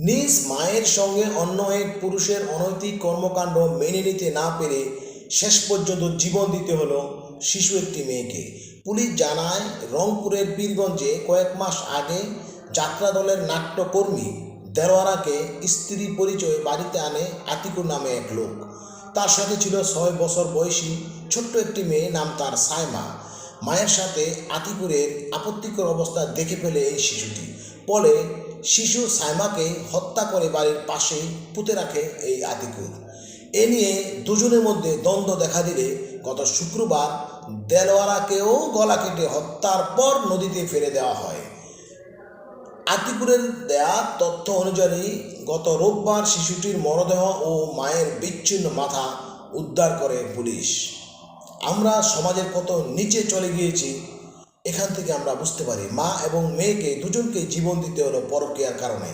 নিজ মায়ের সঙ্গে অন্য এক পুরুষের অনৈতিক কর্মকাণ্ড মেনে নিতে না পেরে শেষ পর্যন্ত জীবন দিতে হলো শিশু একটি মেয়েকে। পুলিশ জানায়, রংপুরের পীরগঞ্জে কয়েক মাস আগে যাত্রা দলের নাট্যকর্মী দেলোয়ারাকে স্ত্রী পরিচয়ে বাড়িতে আনে আতিকুর নামে এক লোক। তার সাথে ছিল 6 বছর বয়সী ছোট্ট একটি মেয়ে, নাম তার সাইমা। মায়ের সাথে আতিকুরের আপত্তিকর অবস্থা দেখে ফেলে এই শিশুটি। ফলে শিশু সাইমাকে হত্যা করে বাড়ির পাশেই পুঁতে রাখে এই আতিকুর। এ নিয়ে দুজনের মধ্যে দ্বন্দ্ব দেখা দিলে গত শুক্রবার দেলোয়ারাকেও গলা কেটে হত্যার পর নদীতে ফেলে দেওয়া হয়। আতিকুরের দেয়া তথ্য অনুযায়ী গত রোববার শিশুটির মরদেহ ও মায়ের বিচ্ছিন্ন মাথা উদ্ধার করে পুলিশ। আমরা সমাজের কত নিচে চলে গিয়েছি এখান থেকে আমরা বুঝতে পারি। মা এবং মেয়েকে দুজনকে জীবন দিতে হলো পরকীয়ার কারণে।